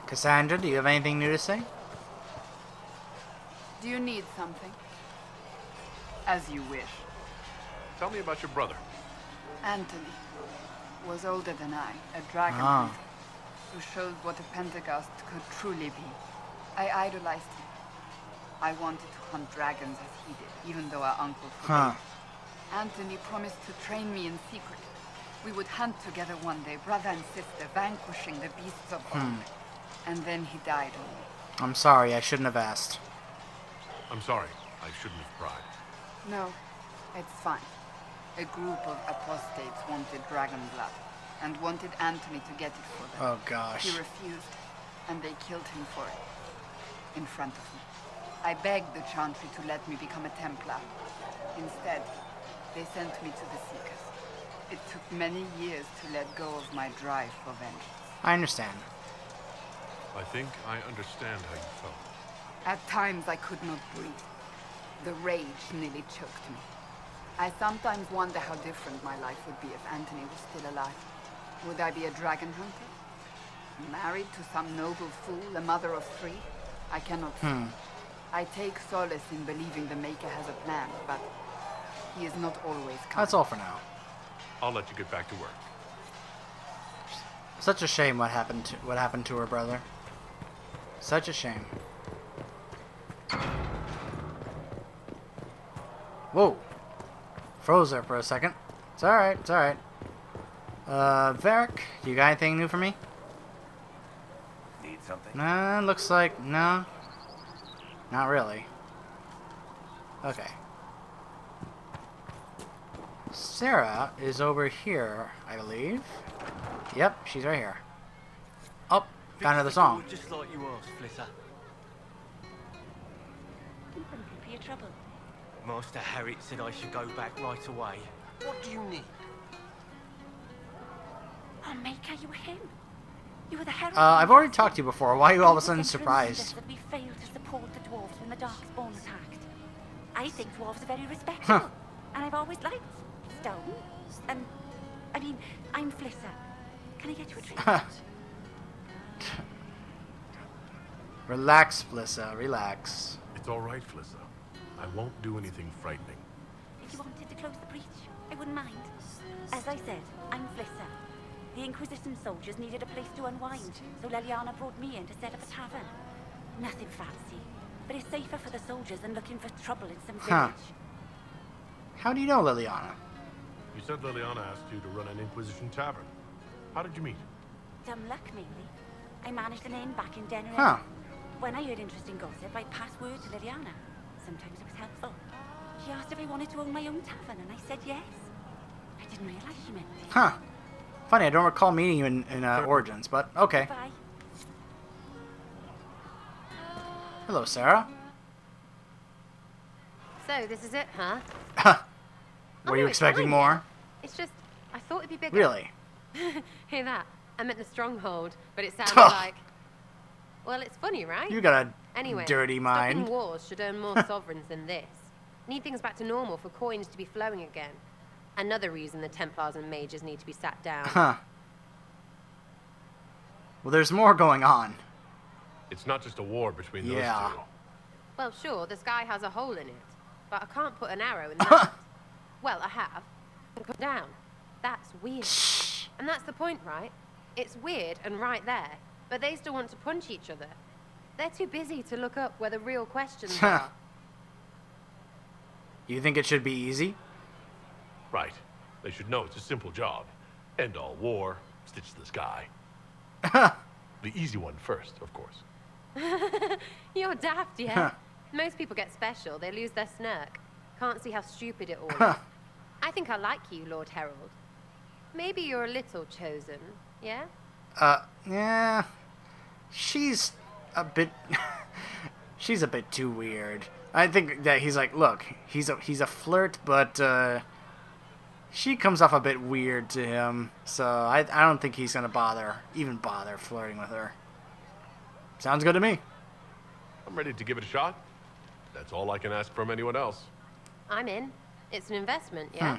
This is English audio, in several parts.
Cassandra, do you have anything new to say? Do you need something? As you wish. Tell me about your brother. Anthony was older than I, a dragon hunter, who showed what a Pentecost could truly be. I idolized him. I wanted to hunt dragons as he did, even though our uncle forbade. Anthony promised to train me in secret. We would hunt together one day, brother and sister, vanquishing the beasts of old. And then he died on me. I'm sorry, I shouldn't have asked. I'm sorry. I shouldn't have pried. No, it's fine. A group of apostates wanted dragon blood, and wanted Anthony to get it for them. Oh gosh. He refused, and they killed him for it. In front of me. I begged the Chantry to let me become a Templar. Instead, they sent me to the Seekers. It took many years to let go of my drive for vengeance. I understand. I think I understand how you felt. At times I could not breathe. The rage nearly choked me. I sometimes wonder how different my life would be if Anthony was still alive. Would I be a dragon hunter? Married to some noble fool, a mother of 3? I cannot say. I take solace in believing the Maker has a plan, but he is not always kind. That's all for now. I'll let you get back to work. Such a shame what happened to her brother. Such a shame. Whoa. Froze there for a second. It's alright, it's alright. Varric, you got anything new for me? Need something? Nah, looks like, no. Not really. Okay. Sera is over here, I believe. Yep, she's right here. Oh, got another song. Just like you asked, Flitter. For your trouble. Master Harriet said I should go back right away. What do you need? Oh, Maker, you were him. You were the herald. I've already talked to you before. Why are you all of a sudden surprised? That we failed to support the dwarves when the Darkspawn attacked. I think dwarves are very respectable, and I've always liked stone. And I mean, I'm Flitter. Can I get you a drink? Relax, Flissa, relax. It's all right, Flyssa. I won't do anything frightening. If you wanted to close the breach, I wouldn't mind. As I said, I'm Flitter. The Inquisition soldiers needed a place to unwind, so Leliana brought me in to set up a tavern. Nothing fancy, but it's safer for the soldiers than looking for trouble in some village. How do you know Leliana? You said Leliana asked you to run an Inquisition tavern. How did you meet? Dumb luck, mainly. I managed an inn back in Denner. When I heard interesting gossip, I'd pass word to Leliana. Sometimes it was helpful. She asked if I wanted to own my own tavern, and I said yes. I didn't realize she meant this. Funny, I don't recall meeting you in Origins, but okay. Bye. Hello, Sera. So, this is it, huh? Were you no, it's expecting fine. more? It's just, I thought it'd be bigger. Really? Hear that? I meant the stronghold, but it sounded like... Well, it's funny, right? You got a Anyway, dirty mind. stopping wars should earn more sovereigns than this. Need things back to normal for coins to be flowing again. Another reason the Templars and mages need to be sat down. Well, there's more going on. It's not just a war between those Yeah. two. Well, sure, the sky has a hole in it, but I can't put an arrow in that. Well, I have. And put down. That's weird. And that's the point, right? It's weird and right there, but they still want to punch each other. They're too busy to look up where the real questions are. You think it should be easy? Right. They should know it's a simple job. End all war, stitch the sky. The easy one first, of course. You're daft, yeah? Most people get special, they lose their snark. Can't see how stupid it all is. I think I like you, Lord Herald. Maybe you're a little chosen, yeah? Yeah. She's a bit... she's a bit too weird. I think that he's like, look, he's a flirt, but, she comes off a bit weird to him, so I don't think he's gonna even bother flirting with her. Sounds good to me. I'm ready to give it a shot. That's all I can ask from anyone else. I'm in. It's an investment, yeah?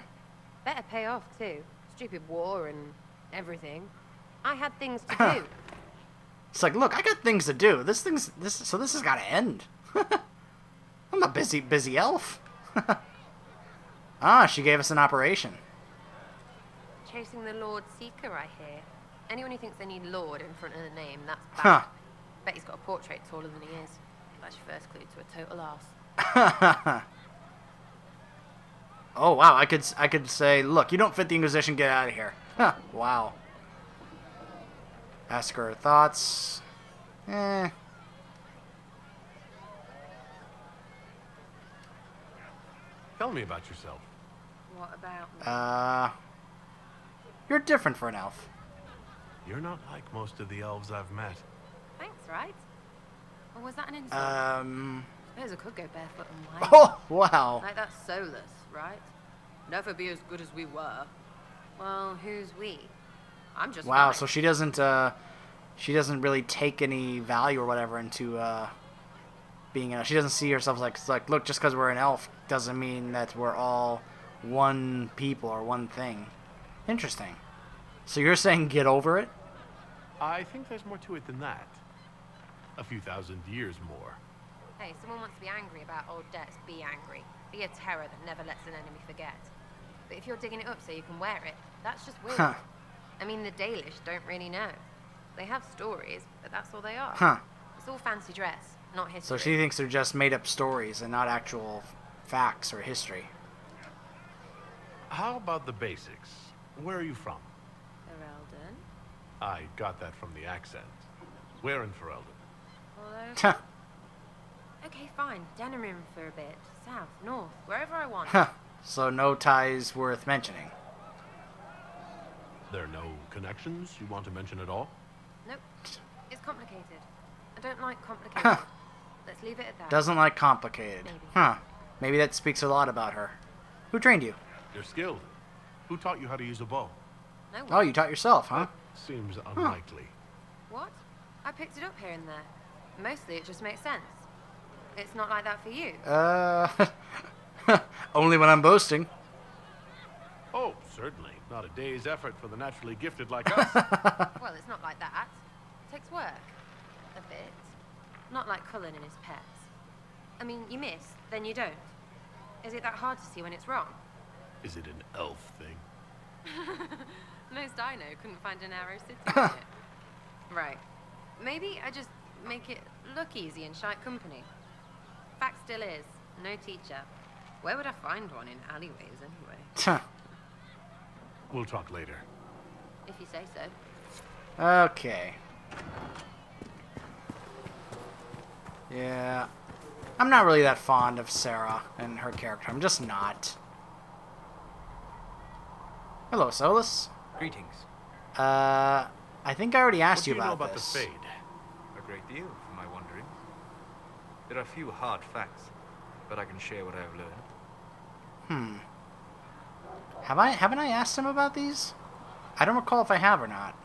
Better pay off, too. Stupid war and everything. I had things to do. It's like, look, I got things to do. This has got to end. I'm a busy elf. Ah, she gave us an operation. Chasing the Lord Seeker, I hear. Anyone who thinks they need Lord in front of the name, that's bad. Huh. Bet he's got a portrait taller than he is. That's your first clue to a total arse. Oh wow, I could say, look, you don't fit the Inquisition, get out of here. Huh, wow. Ask her thoughts. Tell me about yourself. What about me? You're different for an elf. You're not like most of the elves I've met. Thanks, right? Or was that an insult? I suppose I could go barefoot and white. Oh, wow. Like that Solas, right? Never be as good as we were. Well, who's we? I'm just Wow, fine. so she doesn't really take any value or whatever into being she doesn't see herself like look, just because we're an elf doesn't mean that we're all one people or one thing. Interesting. So you're saying get over it? I think there's more to it than that. A few thousand years more. Hey, someone wants to be angry about old debts, be angry. Be a terror that never lets an enemy forget. But if you're digging it up so you can wear it, that's just weird. Huh. I mean, the Dalish don't really know. They have stories, but that's all they are. Huh. It's all fancy dress, not history. So she thinks they're just made up stories and not actual facts or history. How about the basics? Where are you from? Ferelden. I got that from the accent. Where in Ferelden? Although... Okay, fine. Denerim for a bit. South, north, wherever I want. Huh. So no ties worth mentioning. There are no connections you want to mention at all? Nope. It's complicated. I don't like complicated. Let's leave it at that. Doesn't like complicated. Maybe. Huh. Maybe that speaks a lot about her. Who trained you? You're skilled. Who taught you how to use a bow? No one. Oh, you taught yourself, huh? That seems unlikely. What? I picked it up here and there. Mostly it just makes sense. It's not like that for you. Only when I'm boasting. Oh, certainly. Not a day's effort for the naturally gifted like us. Well, it's not like that. It takes work. A bit. Not like Cullen and his pets. I mean, you miss, then you don't. Is it that hard to see when it's wrong? Is it an elf thing? Most I know couldn't find an arrow sitting in it. Right. Maybe I just make it look easy in shite company. Fact still is, no teacher. Where would I find one in alleyways anyway? We'll talk later. If you say so. Okay. Yeah. I'm not really that fond of Sera and her character. I'm just not. Hello, Solas. Greetings. I think I already asked What do you know about about this. the Fade? A great deal, for my wanderings. There are few hard facts, but I can share what I have learned. Haven't I asked him about these? I don't recall if I have or not.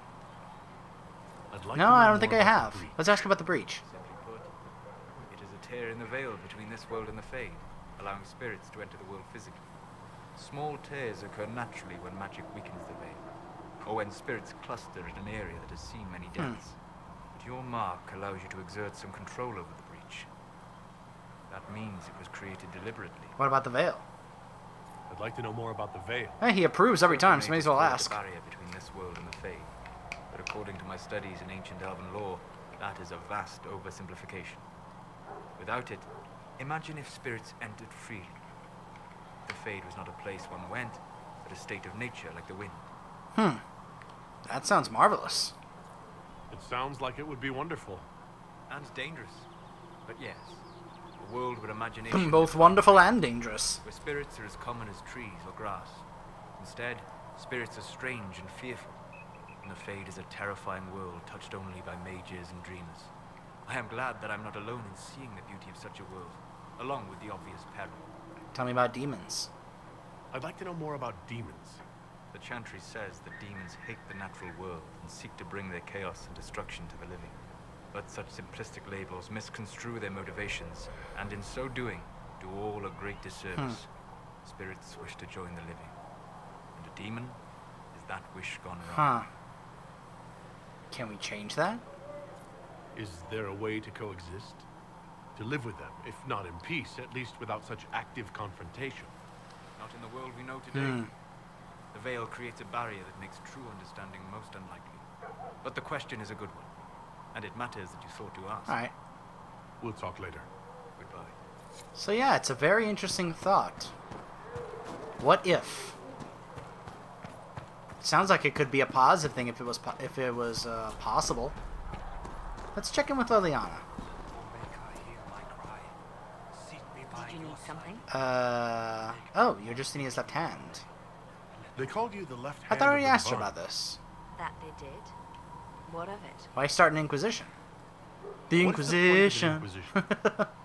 I'd like No, to know I don't more think I about have. the breach. Let's ask about the breach. Simply put, it is a tear in the veil between this world and the Fade, allowing spirits to enter the world physically. Small tears occur naturally when magic weakens the veil, or when spirits cluster in an area that has seen many deaths. But your mark allows you to exert some control over the breach. That means it was created deliberately. What about the veil? I'd like to know more about the Veil. Hey, he approves every time, so may as well It ask. the barrier between this world and the Fade. But according to my studies in ancient elven lore, that is a vast oversimplification. Without it, imagine if spirits entered freely. The Fade was not a place one went, but a state of nature like the wind. That sounds marvelous. It sounds like it would be wonderful. And dangerous. But yes, a world where imagination... Both wonderful and dangerous. Where spirits are as common as trees or grass. Instead, spirits are strange and fearful. And the Fade is a terrifying world touched only by mages and dreamers. I am glad that I'm not alone in seeing the beauty of such a world, along with the obvious peril. Tell me about demons. I'd like to know more about demons. The Chantry says that demons hate the natural world and seek to bring their chaos and destruction to the living. But such simplistic labels misconstrue their motivations, and in so doing, do all a great disservice. Spirits wish to join the living. And a demon is that wish gone wrong. Can we change that? Is there a way to coexist? To live with them, if not in peace, at least without such active confrontation? Not in the world we know today. The veil creates a barrier that makes true understanding most unlikely. But the question is a good one, and it matters that you thought to ask. Alright. We'll talk later. Goodbye. So yeah, it's a very interesting thought. What if? Sounds like it could be a positive thing if it was possible. Let's check in with Leliana. Did you need something? Oh, you're Justinia's left hand. They called you the left I hand thought I of already the asked her divine. about this. That they did. What of it? Why start an Inquisition? The What is the point of an Inquisition. Inquisition?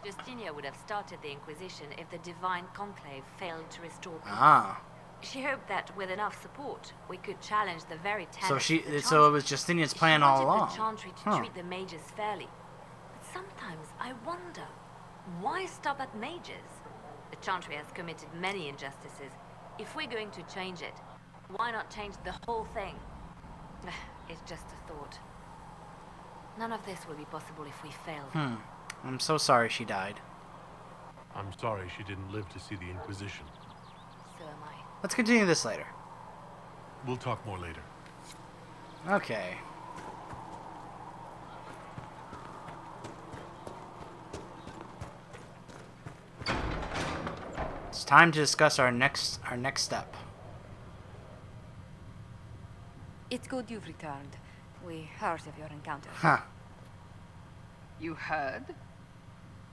Justinia would have started the Inquisition if the Divine Conclave failed to restore peace. Ah. She hoped that with enough support, we could challenge the very tenets So of the so it was Chantry. Justinian's plan all She along. wanted the Chantry to Huh. treat the mages fairly. But sometimes I wonder, why stop at mages? The Chantry has committed many injustices. If we're going to change it, why not change the whole thing? It's just a thought. None of this will be possible if we fail. I'm so sorry she died. I'm sorry she didn't live to see the Inquisition. So am I. Let's continue this later. We'll talk more later. Okay. It's time to discuss our next step. It's good you've returned. We heard of your encounter. Huh. You heard?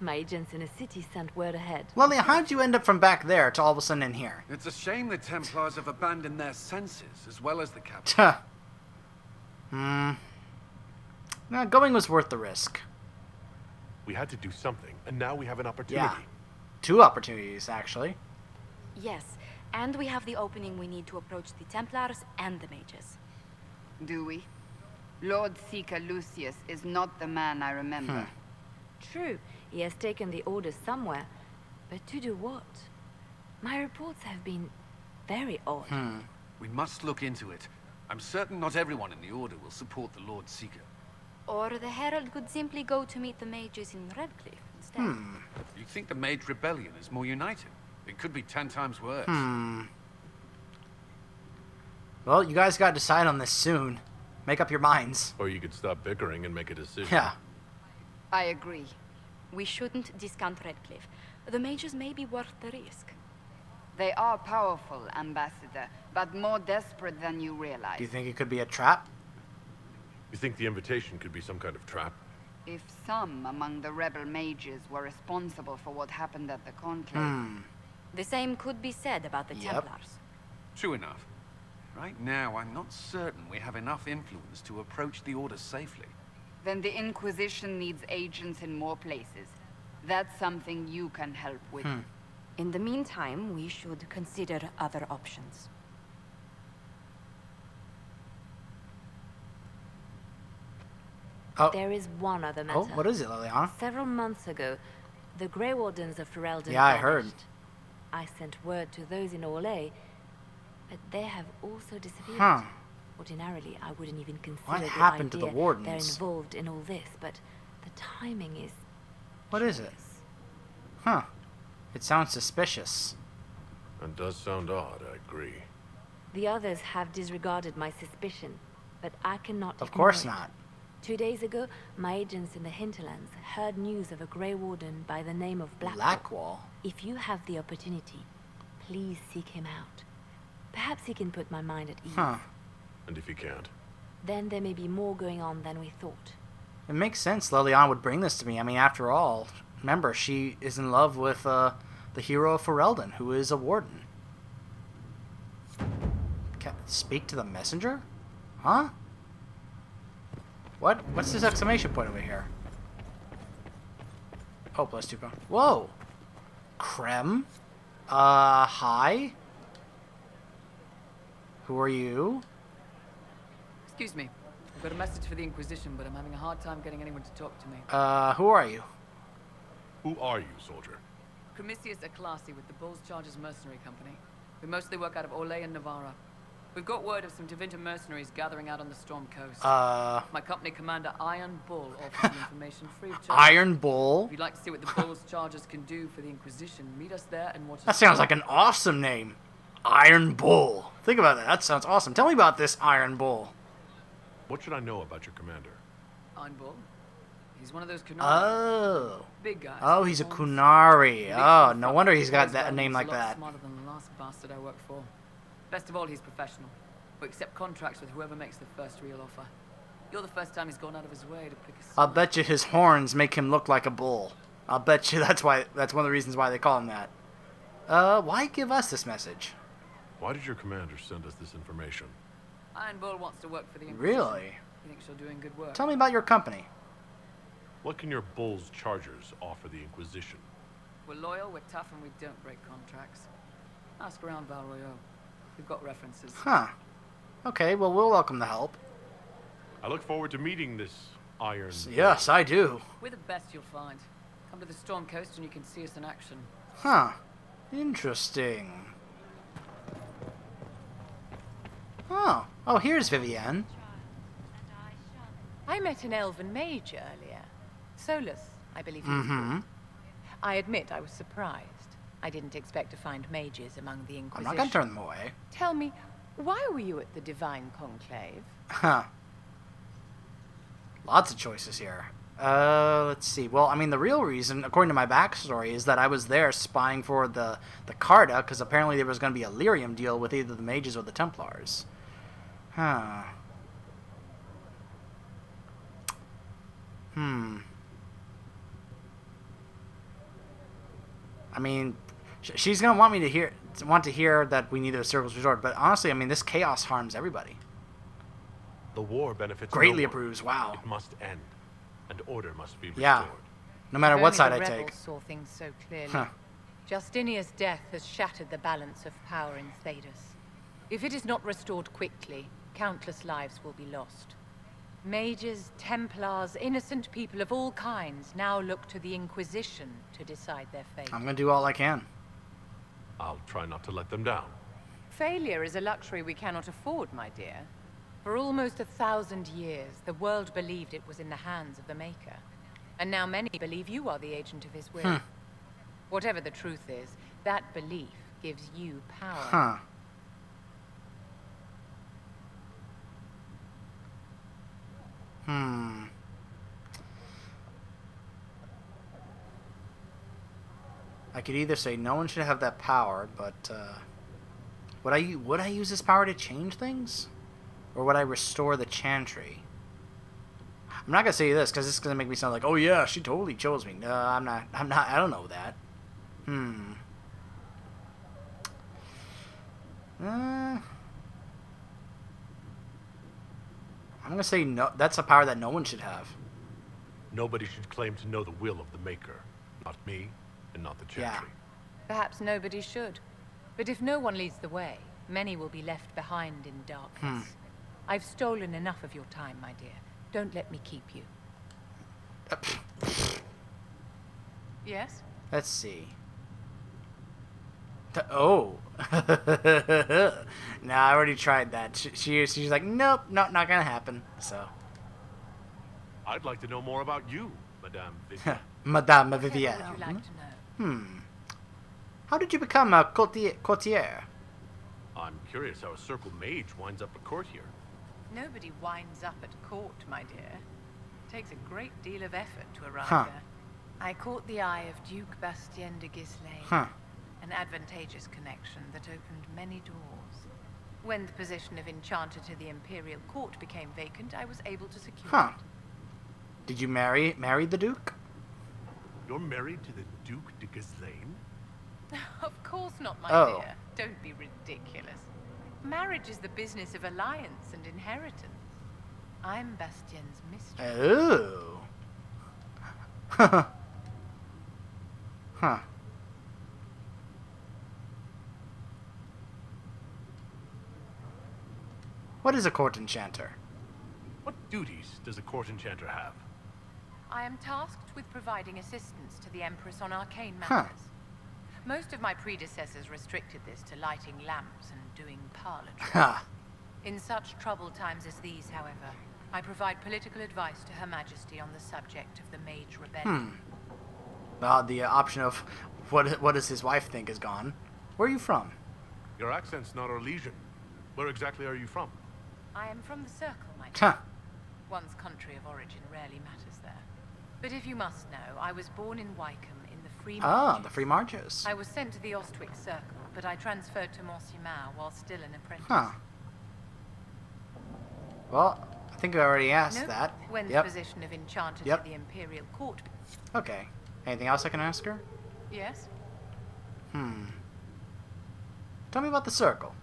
My agents in the city sent word ahead. Lilia, how'd you end up from back there to all of a sudden in here? It's a shame the Templars have abandoned their senses, as well as the capital. Tuh. No, going was worth the risk. We had to do something, and now we have an opportunity. Yeah. 2 opportunities, actually. Yes, and we have the opening we need to approach the Templars and the mages. Do we? Lord Seeker Lucius is not the man I remember. True, he has taken the orders somewhere, but to do what? My reports have been very odd. We must look into it. I'm certain not everyone in the Order will support the Lord Seeker. Or the Herald could simply go to meet the mages in Redcliffe instead. You think the Mage Rebellion is more united? It could be 10 times worse. Well, you guys got to decide on this soon. Make up your minds. Or you could stop bickering and make a decision. Yeah. I agree. We shouldn't discount Redcliffe. The mages may be worth the risk. They are powerful, Ambassador, but more desperate than you realize. Do you think it could be a trap? You think the invitation could be some kind of trap? If some among the rebel mages were responsible for what happened at the Conclave, The same could be said about the Yep. Templars. True enough. Right now, I'm not certain we have enough influence to approach the Order safely. then the Inquisition needs agents in more places. That's something you can help with. In the meantime, we should consider other options. Oh, There is one other matter. oh, what is it, Liliana? Several months ago, the Grey Wardens of Ferelden Yeah, I heard. vanished. I sent word to those in Orlais, but they have also disappeared. Huh. Ordinarily, I wouldn't even consider What the happened to idea the Wardens? they're involved in all this, but the timing is... What is it? Huh. It sounds suspicious. That does sound odd, I agree. The others have disregarded my suspicion, but I cannot Of ignore course it. not. 2 days ago, my agents in the hinterlands heard news of a Grey Warden by the name of Blackwall. Blackwall? If you have the opportunity, please seek him out. Perhaps he can put my mind at ease. Huh. And if you can't? Then there may be more going on than we thought. It makes sense Liliana would bring this to me. I mean, after all, remember, she is in love with the hero of Ferelden, who is a warden. Speak to the messenger? Huh? What? What's this exclamation point over here? Oh, +2 points. Whoa! Krem? Hi? Who are you? Excuse me. I've got a message for the Inquisition, but I'm having a hard time getting anyone to talk to me. Who are you? Who are you, soldier? Cremisius Aclasi with the Bulls Chargers Mercenary Company. We mostly work out of Orlais and Navarra. We've got word of some Tevinter mercenaries gathering out on the Storm Coast. My company commander, Iron Bull, offers the information free of charge. Iron Bull? If you'd like to see what the Bull's charges can do for the Inquisition, meet us there and watch us. That sounds like an awesome name. Iron Bull. Think about that. That sounds awesome. Tell me about this Iron Bull. What should I know about your commander? Iron Bull? He's one of those Kunari. Oh. Big guys. Oh, he's a Kunari. Oh, no wonder he's got a name like that. Smarter than the last bastard I worked for. Best of all, he's professional. We accept contracts with whoever makes the first real offer. You're the first time he's gone out of his way to pick a side. I'll bet you his horns make him look like a bull. I'll bet you that's one of the reasons why they call him that. Why give us this message? Why did your commander send us this information? Iron Bull wants to work for the Inquisition. Really? He thinks you're doing good work. Tell me about your company. What can your Bull's chargers offer the Inquisition? We're loyal, we're tough, and we don't break contracts. Ask around Val Royale. We've got references. Huh. Okay, well, we'll welcome the help. I look forward to meeting this Iron Yes, I do. We're the best you'll find. Come to the Storm Coast and you can see us in action. Huh. Interesting. Oh. Oh, here's Vivienne. I met an elven mage earlier. Solas, I believe he was Mm-hmm. called. I admit I was surprised. I didn't expect to find mages among the I'm Inquisition. not gonna turn them away. Tell me, why were you at the Divine Conclave? Huh. Lots of choices here. Let's see. Well, I mean, the real reason, according to my backstory, is that I was there spying for the Carta, because apparently there was going to be a lyrium deal with either the mages or the Templars. Huh. I mean, she's gonna want to hear that we need a Circle's Resort, but honestly, I mean, this chaos harms everybody. The war benefits Greatly no one. approves. Wow. It must end, and order must be restored. Yeah. No matter If what only side the I rebels take. saw things so clearly. Huh. Justinia's death has shattered the balance of power in Thedas. If it is not restored quickly, countless lives will be lost. Mages, Templars, innocent people of all kinds now look to the Inquisition to decide their fate. I'm gonna do all I can. I'll try not to let them down. Failure is a luxury we cannot afford, my dear. For almost 1,000 years, the world believed it was in the hands of the Maker. And now many believe you are the agent of his will. Whatever the truth is, that belief gives you power. Huh. I could either say no one should have that power, but would I use this power to change things, or would I restore the Chantry? I'm not gonna say this because this is gonna make me sound like, oh yeah, she totally chose me. No, I'm not. I don't know that. I'm gonna say no. That's a power that no one should have. Nobody should claim to know the will of the Maker. Not me, and not the Chantry. Perhaps nobody should. But if no one leads the way, many will be left behind in darkness. I've stolen enough of your time, my dear. Don't let me keep you. Yes? Let's see. Oh. Nah, I already tried that. She's like, nope, not gonna happen. So. I'd like to know more about you, Madame Vivienne. Madame What Vivienne. would you like to know? How did you become a courtier? I'm curious how a Circle mage winds up at court here. Nobody winds up at court, my dear. It takes a great deal of effort to arrive Huh. there. I caught the eye of Duke Bastien de Gislaine. An advantageous connection that opened many doors. When the position of Enchanter to the Imperial Court became vacant, I was able to secure it. Did you marry the Duke? You're married to the Duke de Gislaine? Of course not, my Oh. dear. Don't be ridiculous. Marriage is the business of alliance and inheritance. I'm Bastien's mistress. Oh. Huh. What is a court enchanter? What duties does a court enchanter have? I am tasked with providing assistance to the Empress on arcane matters. Most of my predecessors restricted this to lighting lamps and doing parlor tricks. In such troubled times as these, however, I provide political advice to Her Majesty on the subject of the Mage Rebellion. The option of what does his wife think is gone. Where are you from? Your accent's not Orlesian. Where exactly are you from? I am from the Circle, my Huh. dear. One's country of origin rarely matters there. But if you must know, I was born in Wycombe in the Free Marches. Ah, the Free Marches. I was sent to the Ostwick Circle, but I transferred to Monsignor while still an apprentice. Huh. Well, I think I already asked Nope. that. When the Yep. position of enchanter Yep. to the Imperial Court. Okay. Anything else I can ask her? Yes? Tell me about the Circle.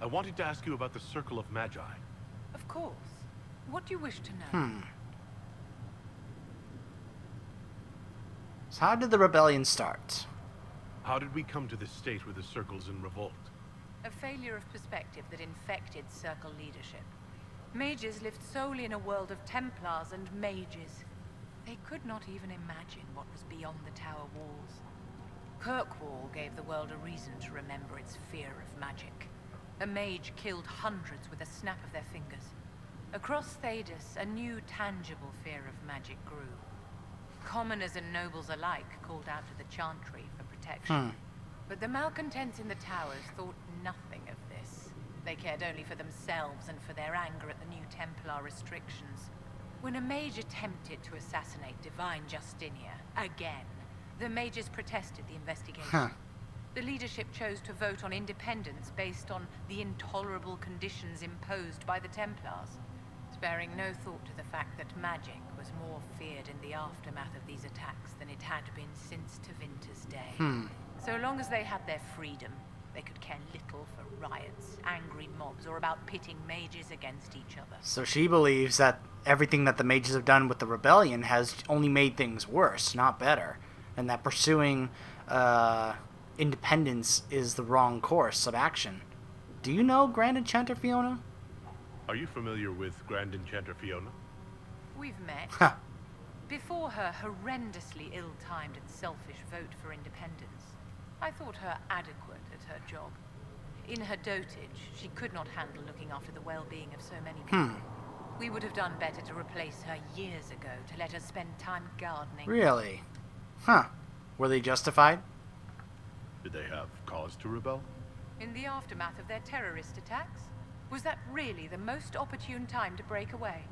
I wanted to ask you about the Circle of Magi. Of course. What do you wish to know? So how did the rebellion start? How did we come to this state where the Circle's in revolt? A failure of perspective that infected Circle leadership. Mages lived solely in a world of Templars and mages. They could not even imagine what was beyond the tower walls. Kirkwall gave the world a reason to remember its fear of magic. A mage killed hundreds with a snap of their fingers. Across Thedas, a new tangible fear of magic grew. Commoners and nobles alike called out to the Chantry for protection. But the malcontents in the towers thought nothing of this. They cared only for themselves and for their anger at the new Templar restrictions. When a mage attempted to assassinate Divine Justinia, again, the mages protested the investigation. The leadership chose to vote on independence based on the intolerable conditions imposed by the Templars, sparing no thought to the fact that magic was more feared in the aftermath of these attacks than it had been since Tevinter's day. So long as they had their freedom, they could care little for riots, angry mobs, or about pitting mages against each other. So she believes that everything that the mages have done with the rebellion has only made things worse, not better. And that pursuing independence is the wrong course of action. Do you know Grand Enchanter Fiona? Are you familiar with Grand Enchanter Fiona? We've met. Before her horrendously ill-timed and selfish vote for independence, I thought her adequate at her job. In her dotage, she could not handle looking after the well-being of so many people. We would have done better to replace her years ago, to let her spend time gardening. Really? Were they justified? Did they have cause to rebel? In the aftermath of their terrorist attacks? Was that really the most opportune time to break away?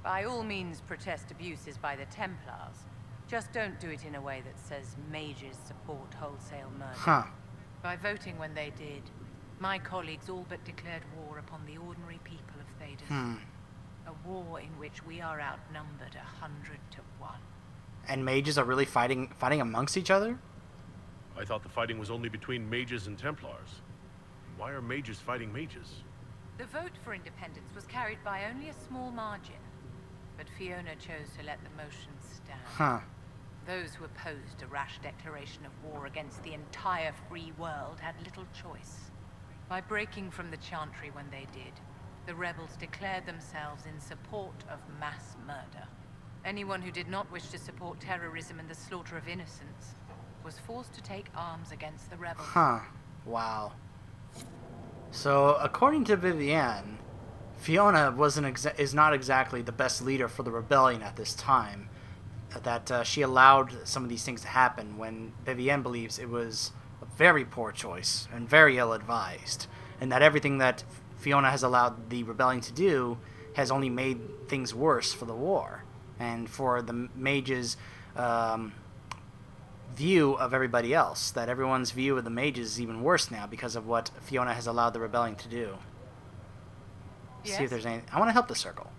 By all means, protest abuses by the Templars. Just don't do it in a way that says mages support wholesale murder. By voting when they did, my colleagues all but declared war upon the ordinary people of Thedas. A war in which we are outnumbered 100 to 1. And mages are really fighting amongst each other? I thought the fighting was only between mages and Templars. Why are mages fighting mages? The vote for independence was carried by only a small margin, but Fiona chose to let the motion stand. Those who opposed a rash declaration of war against the entire free world had little choice. By breaking from the Chantry when they did, the rebels declared themselves in support of mass murder. Anyone who did not wish to support terrorism and the slaughter of innocents was forced to take arms against the rebels. Wow. So, according to Vivienne, Fiona is not exactly the best leader for the rebellion at this time. That she allowed some of these things to happen when Vivienne believes it was a very poor choice and very ill-advised. And that everything that Fiona has allowed the rebellion to do has only made things worse for the war. And for the mages' view of everybody else. That everyone's view of the mages is even worse now because of what Fiona has allowed the rebellion to do. Yes? See if there's any... I want to help the Circle.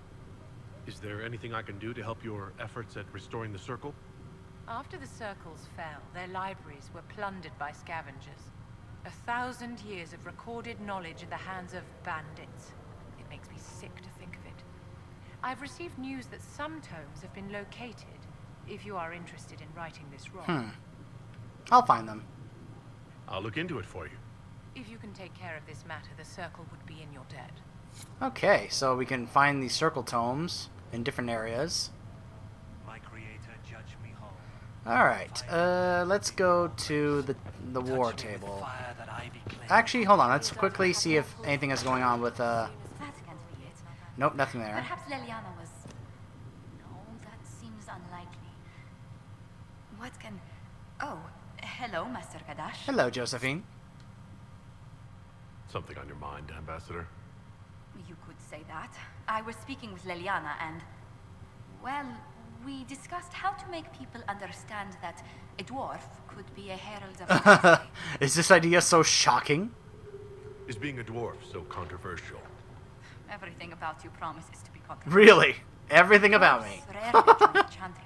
Is there anything I can do to help your efforts at restoring the Circle? After the Circles fell, their libraries were plundered by scavengers. 1,000 years of recorded knowledge in the hands of bandits. It makes me sick to think of it. I've received news that some tomes have been located, if you are interested in righting this wrong. I'll find them. I'll look into it for you. If you can take care of this matter, the Circle would be in your debt. Okay, so we can find these Circle tomes in different areas. My creator, judge me whole. Alright, let's go to the war table. Actually, hold on, let's quickly see if anything is going on with Nope, nothing there. Perhaps Leliana was... No, that seems unlikely. What can... Oh, hello, Master Kadash. Hello, Josephine. Something on your mind, Ambassador? You could say that. I was speaking with Leliana and... Well, we discussed how to make people understand that a dwarf could be a herald of the country. Is this idea so shocking? Is being a dwarf so controversial? Everything about you promises to be controversial. Really? Everything about me. Rarely join the chantry.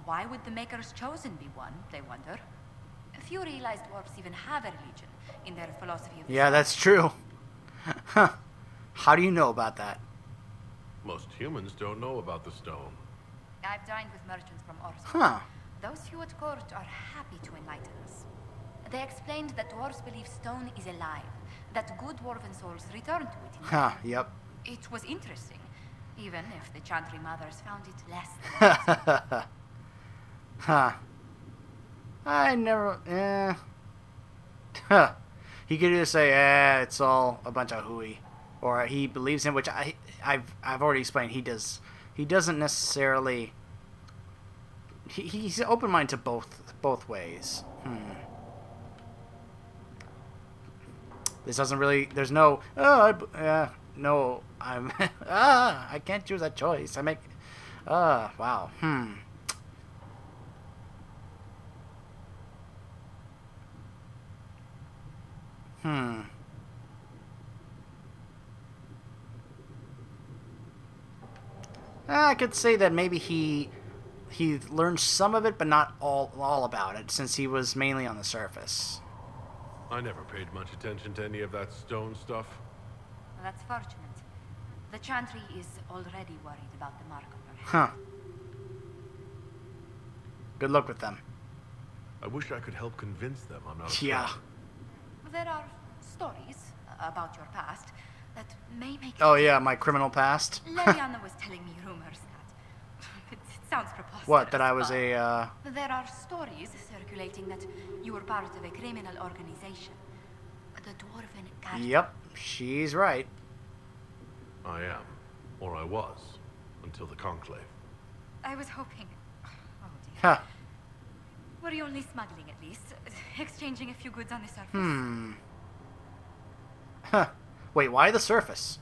Why would the Maker's Chosen be one, they wonder? Few realize dwarves even have a religion in their philosophy of... Yeah, that's true. Huh. How do you know about that? Most humans don't know about the stone. I've dined with merchants from Orsk. Huh. Those few at court are happy to enlighten us. They explained that dwarves believe stone is alive, that good dwarven souls return to it in Huh, time. yep. It was interesting, even if the chantry mothers found it less than Huh. I never... Huh. He could either say, it's all a bunch of hooey. Or he believes him, which I've already explained. He doesn't necessarily... He's open-minded to both ways. This doesn't really... There's no... no, I'm... I can't choose a choice. I make... wow. I could say that maybe he learned some of it, but not all about it, since he was mainly on the surface. I never paid much attention to any of that stone stuff. Well, that's fortunate. The chantry is already worried about the mark on your head. Huh. Good luck with them. I wish I could help convince them I'm not a Yeah. threat. There are stories about your past that may make... Oh yeah, my criminal past. Leliana was telling me rumors that... It sounds preposterous. What, that I was but a, There are stories circulating that you were part of a criminal organization. The Dwarven Guard. Yep, she's right. I am. Or I was. Until the Conclave. I was hoping... Oh dear. Huh. Were you only smuggling at least? Exchanging a few goods on the surface? Huh. Wait, why the surface?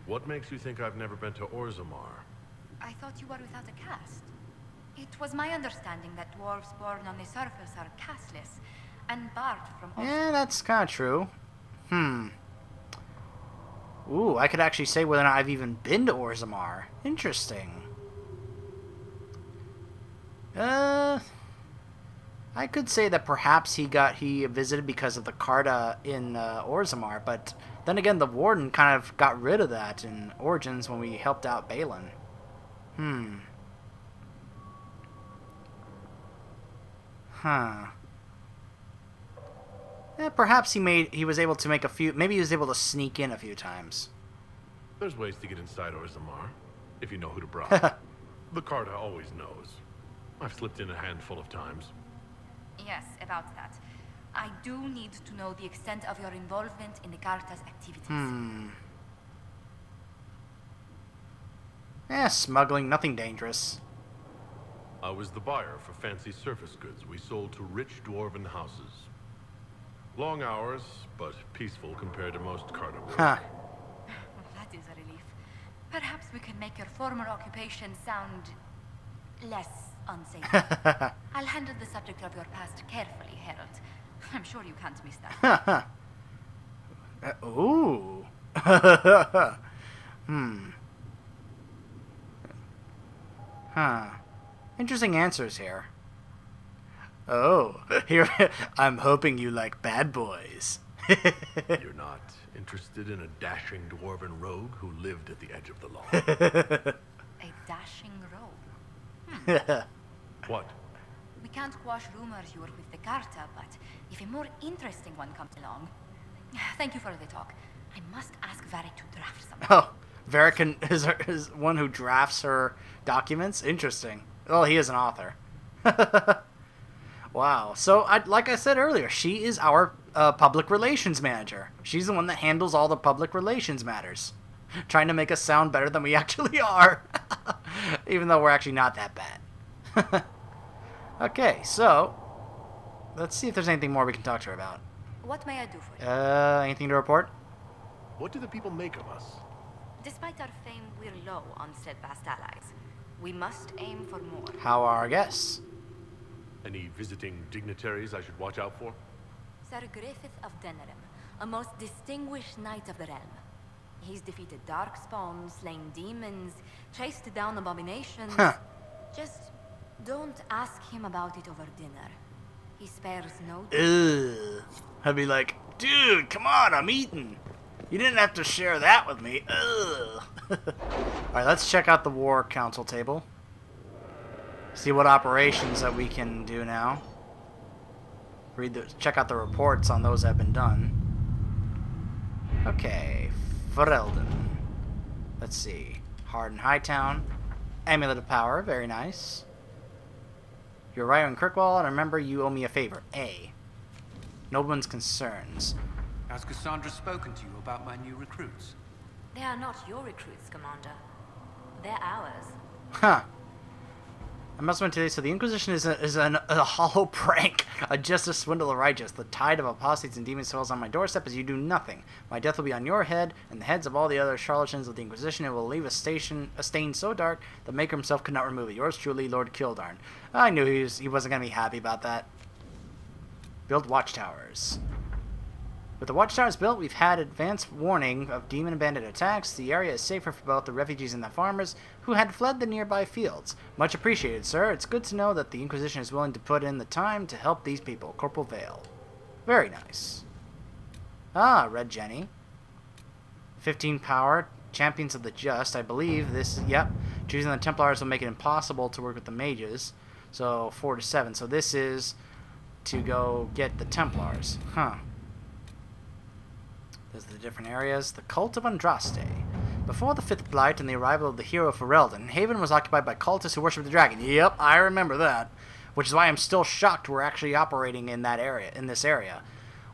What makes you think I've never been to Orzammar? I thought you were without a caste. It was my understanding that dwarves born on the surface are casteless and barred from... Yeah, that's kind of true. Ooh, I could actually say whether or not I've even been to Orzammar. Interesting. I could say that perhaps he visited because of the Carta in Orzammar, but then again, the Warden kind of got rid of that in Origins when we helped out Balin. Huh. Yeah, perhaps he was able to make a few... Maybe he was able to sneak in a few times. There's ways to get inside Orzammar, if you know who to bribe. The Carta always knows. I've slipped in a handful of times. Yes, about that. I do need to know the extent of your involvement in the Carta's activities. Yeah, smuggling, nothing dangerous. I was the buyer for fancy surface goods we sold to rich dwarven houses. Long hours, but peaceful compared to most Carta work. Huh. That is a relief. Perhaps we can make your former occupation sound less unsafe. I'll handle the subject of your past carefully, Herald. I'm sure you can't miss that. Ooh. Huh. Interesting answers here. Oh, here. I'm hoping you like bad boys. You're not interested in a dashing dwarven rogue who lived at the edge of the law? A dashing rogue. What? We can't quash rumors you were with the Carta, but if a more interesting one comes along... Thank you for the talk. I must ask Varric to draft something. Oh, Varric is one who drafts her documents? Interesting. Well, he is an author. Wow. So, like I said earlier, she is our public relations manager. She's the one that handles all the public relations matters. Trying to make us sound better than we actually are. Even though we're actually not that bad. Okay, so let's see if there's anything more we can talk to her about. What may I do for you? Anything to report? What do the people make of us? Despite our fame, we're low on steadfast allies. We must aim for more. How are our guests? Any visiting dignitaries I should watch out for? Sir Griffith of Denerim, a most distinguished knight of the realm. He's defeated darkspawn, slain demons, chased down abominations. Just don't ask him about it over dinner. He spares no time. Ugh. I'd be like, dude, come on, I'm eating. You didn't have to share that with me. Ugh. Alright, let's check out the War Council table. See what operations that we can do now. Check out the reports on those that have been done. Okay, Ferelden. Let's see. Harden Hightown. Amulet of Power, very nice. You're right on Kirkwall, and remember you owe me a favor. A. Nobleman's concerns. Has Cassandra spoken to you about my new recruits? They are not your recruits, Commander. They're ours. Huh. I must mention today, so the Inquisition is a hollow prank, a justice swindle of righteous. The tide of apostates and demons falls on my doorstep as you do nothing. My death will be on your head and the heads of all the other charlatans of the Inquisition. It will leave a stain so dark the Maker himself could not remove it. Yours truly, Lord Kildarn. I knew he wasn't going to be happy about that. Build watchtowers. With the watchtowers built, we've had advance warning of demon and bandit attacks. The area is safer for both the refugees and the farmers who had fled the nearby fields. Much appreciated, sir. It's good to know that the Inquisition is willing to put in the time to help these people. Corporal Vale. Very nice. Ah, Red Jenny. 15 power. Champions of the Just. I believe this, yep. Choosing the Templars will make it impossible to work with the mages. So, 4 to 7. So this is to go get the Templars. Huh. There's the different areas. The Cult of Andraste. Before the Fifth Blight and the arrival of the hero Ferelden, Haven was occupied by cultists who worshipped the dragon. Yep, I remember that. Which is why I'm still shocked we're actually operating in that area, in this area.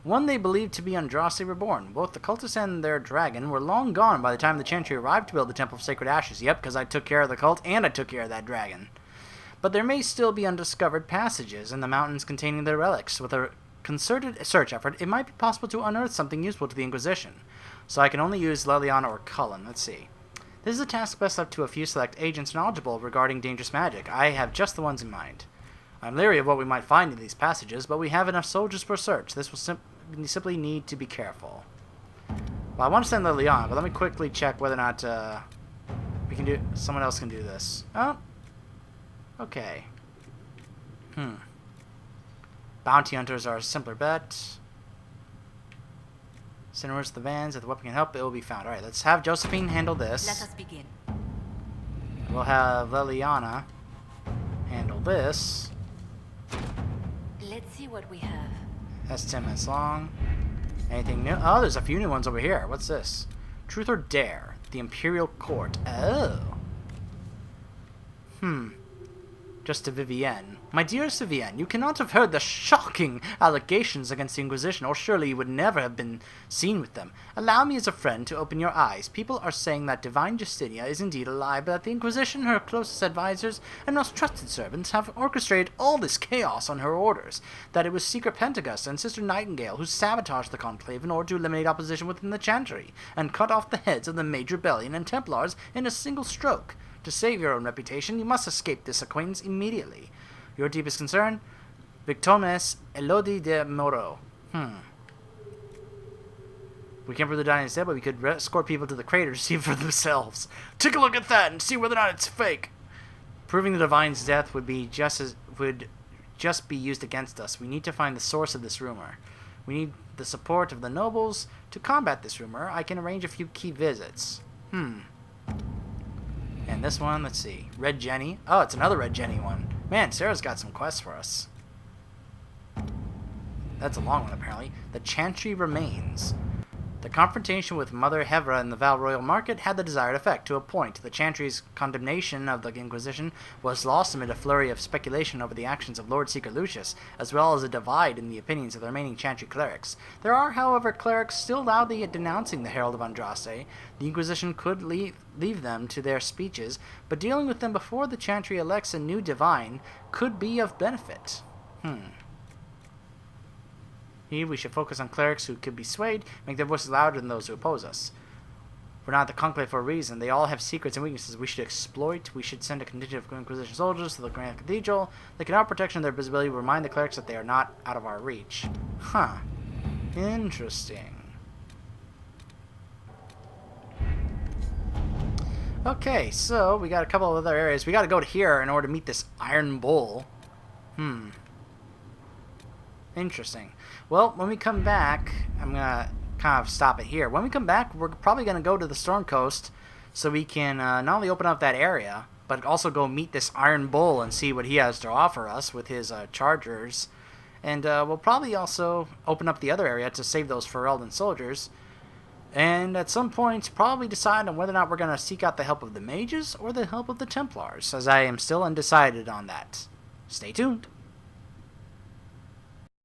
One they believed to be Andraste reborn. Both the cultists and their dragon were long gone by the time the Chantry arrived to build the Temple of Sacred Ashes. Yep, because I took care of the cult and I took care of that dragon. But there may still be undiscovered passages in the mountains containing their relics. With a concerted search effort, it might be possible to unearth something useful to the Inquisition. So I can only use Leliana or Cullen. Let's see. This is a task best left to a few select agents knowledgeable regarding dangerous magic. I have just the ones in mind. I'm leery of what we might find in these passages, but we have enough soldiers for search. This will simply need to be careful. Well, I want to send Leliana, but let me quickly check whether or not we can do. Someone else can do this. Oh. Okay. Bounty hunters are a simpler bet. Send orders to the vans. If the weapon can help, it will be found. Alright, let's have Josephine handle this. Let us begin. We'll have Leliana handle this. Let's see what we have. That's 10 minutes long. Anything new? Oh, there's a few new ones over here. What's this? Truth or Dare? The Imperial Court. Oh. Just to Vivienne. My dearest Vivienne, you cannot have heard the shocking allegations against the Inquisition, or surely you would never have been seen with them. Allow me as a friend to open your eyes. People are saying that divine Justinia is indeed alive, but that the Inquisition, her closest advisors, and most trusted servants have orchestrated all this chaos on her orders. That it was Secret Pentagust and Sister Nightingale who sabotaged the Conclave in order to eliminate opposition within the Chantry, and cut off the heads of the Mage Rebellion and Templars in a single stroke. To save your own reputation, you must escape this acquaintance immediately. Your deepest concern? Victomes Elodie de Moreau. We can't prove the dying is dead, but we could escort people to the crater to see for themselves. Take a look at that and see whether or not it's fake. Proving the divine's death would just be used against us. We need to find the source of this rumor. We need the support of the nobles to combat this rumor. I can arrange a few key visits. And this one, let's see. Red Jenny. Oh, it's another Red Jenny one. Man, Sera's got some quests for us. That's a long one, apparently. The Chantry remains. The confrontation with Mother Hevra in the Val Royal Market had the desired effect, to a point. The Chantry's condemnation of the Inquisition was lost amid a flurry of speculation over the actions of Lord Seeker Lucius, as well as a divide in the opinions of the remaining Chantry clerics. There are, however, clerics still loudly denouncing the Herald of Andraste. The Inquisition could leave them to their speeches, but dealing with them before the Chantry elects a new divine could be of benefit. We should focus on clerics who could be swayed, make their voices louder than those who oppose us. We're not the conclave for a reason. They all have secrets and weaknesses we should exploit. We should send a contingent of Inquisition soldiers to the Grand Cathedral. They can, out protection of their visibility, remind the clerics that they are not out of our reach. Huh. Interesting. Okay, so we got a couple of other areas. We got to go to here in order to meet this Iron Bull. Interesting. Well, when we come back, I'm going to kind of stop it here. When we come back, we're probably going to go to the Storm Coast so we can not only open up that area, but also go meet this Iron Bull and see what he has to offer us with his chargers. And we'll probably also open up the other area to save those Ferelden soldiers. And at some point, probably decide on whether or not we're going to seek out the help of the mages or the help of the Templars, as I am still undecided on that. Stay tuned.